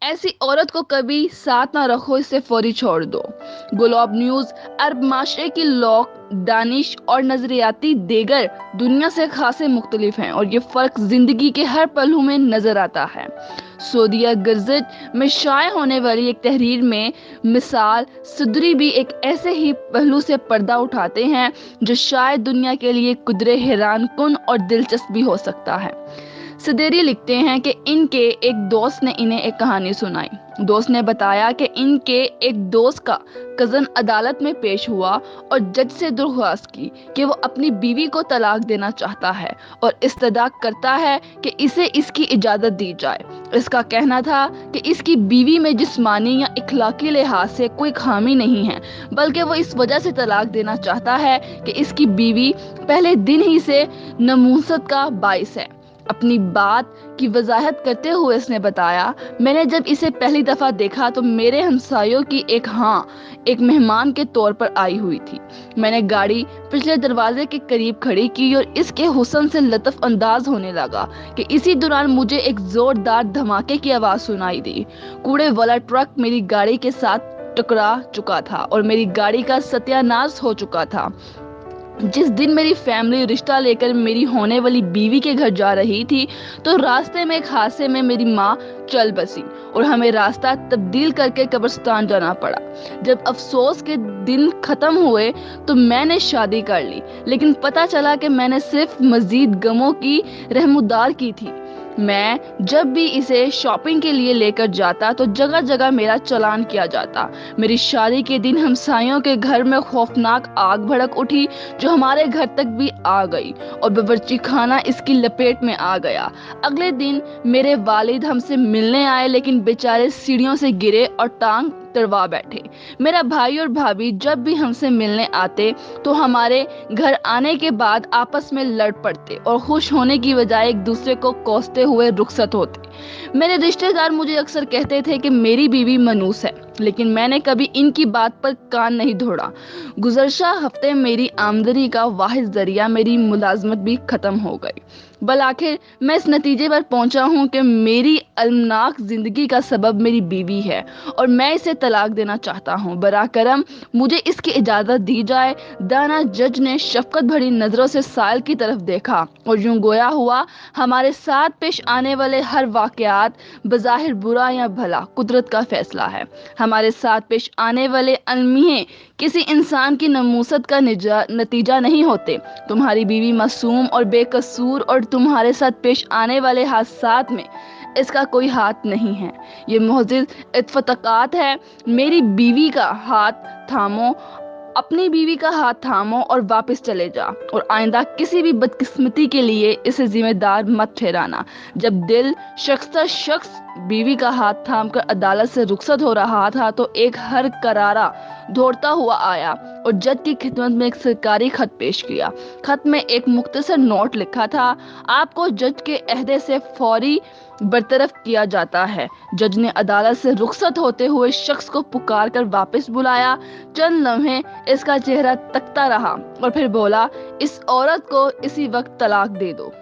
ऐसी औरत को कभी साथ ना रखो, इसे फौरी छोड़ दो। ग्लोब न्यूज अरब माशरे की लोक दानिश और नजरियाती देगर दुनिया से खासे मुख्तलिफ हैं, और ये फर्क जिंदगी के हर पहलू में नजर आता है। सऊदीया गज़ट में शाये होने वाली एक तहरीर में मिसाल सुदरी भी एक ऐसे ही पहलू से पर्दा उठाते हैं जो शायद दुनिया के लिए कुदरे हैरान कुन और दिलचस्प भी हो सकता है। सदेरी लिखते हैं कि इनके एक दोस्त ने इन्हें एक कहानी सुनाई। दोस्त ने बताया कि इनके एक दोस्त का कजन अदालत में पेश हुआ और जज से दरख्वास्त की कि वो अपनी बीवी को तलाक देना चाहता है और इस्तदा करता है कि इसे इसकी इजाजत दी जाए। इसका कहना था कि इसकी बीवी में जिस्मानी या इखलाकी लिहाज से कोई खामी नहीं है, बल्कि वो इस वजह से तलाक देना चाहता है कि इसकी बीवी पहले दिन ही से नमूसत का बाइस है। अपनी बात की वजाहत करते हुए इसने बताया, मैंने जब इसे पहली दफा देखा तो मेरे हमसायों की एक मेहमान के तौर पर आई हुई थी। मैंने गाड़ी पिछले दरवाजे के करीब खड़ी की और इसके हुस्न से लطف अंदाज होने लगा कि इसी दौरान मुझे एक जोरदार धमाके की आवाज सुनाई दी। कूड़े वाला ट्रक मेरी गाड़ी के साथ टकरा चुका था और मेरी गाड़ी का सत्यानाश हो चुका था। जिस दिन मेरी फैमिली रिश्ता लेकर मेरी होने वाली बीवी के घर जा रही थी तो रास्ते में एक हादसे में मेरी माँ चल बसी और हमें रास्ता तब्दील करके कब्रिस्तान जाना पड़ा। जब अफसोस के दिन खत्म हुए तो मैंने शादी कर ली, लेकिन पता चला कि मैंने सिर्फ मजीद गमों की रहमुदार की थी। मैं जब भी इसे शॉपिंग के लिए लेकर जाता तो जगह जगह मेरा चालान किया जाता। मेरी शादी के दिन हमसायों के घर में खौफनाक आग भड़क उठी जो हमारे घर तक भी आ गई और बावर्ची खाना इसकी लपेट में आ गया। अगले दिन मेरे वालिद हमसे मिलने आए, लेकिन बेचारे सीढ़ियों से गिरे और टांग तड़वा बैठे। मेरा भाई और भाभी जब भी हमसे मिलने आते तो हमारे घर आने के बाद आपस में लड़ पड़ते और खुश होने की बजाय एक दूसरे को कोसते हुए रुखसत होते। मेरे रिश्तेदार मुझे अक्सर कहते थे कि मेरी बीवी मनूस है, लेकिन मैंने कभी इनकी बात पर कान नहीं धोड़ा। गुज़श्ता हफ्ते मेरी आमदनी का वाहिद जरिया मेरी मुलाजमत भी खत्म हो गई। बल आखिर मैं इस नतीजे पर पहुंचा हूं कि मेरी अलमनाक जिंदगी का सबब मेरी बीवी है और मैं इसे तलाक देना चाहता हूं। बरा करम मुझे इसकी इजाजत दी जाए। दाना जज ने शफकत भरी नजरों से साइल की तरफ देखा और यूं गोया हुआ, हमारे साथ पेश आने वाले हर वाकयात बज़ाहिर बुरा या भला कुदरत का फैसला है। हमारे साथ पेश आने वाले अलमिहे किसी इंसान की नमूसत का नतीजा नहीं होते। तुम्हारी बीवी मासूम और बेकसूर और तुम्हारे साथ पेश आने वाले हादसात में इसका कोई हाथ नहीं है। ये मोअज़्ज़िज़ इत्तफ़ाक़ात है। मेरी बीवी का हाथ थामो, अपनी बीवी का हाथ थामो और वापस चले जा, और आइंदा किसी भी बदकिस्मती के लिए इसे जिम्मेदार मत ठहराना। जब दिल शख्स बीवी का हाथ थाम कर अदालत से रुखसत हो रहा था तो एक हर करारा दौड़ता हुआ आया और जज की खिदमत में एक सरकारी खत पेश किया। खत में एक मुख्तसर नोट लिखा था, आपको जज के अहदे से फौरी बरतरफ किया जाता है। जज ने अदालत से रुखसत होते हुए शख्स को पुकार कर वापस बुलाया। चंद लम्हे इसका चेहरा तकता रहा और फिर बोला, इस औरत को इसी वक्त तलाक दे दो।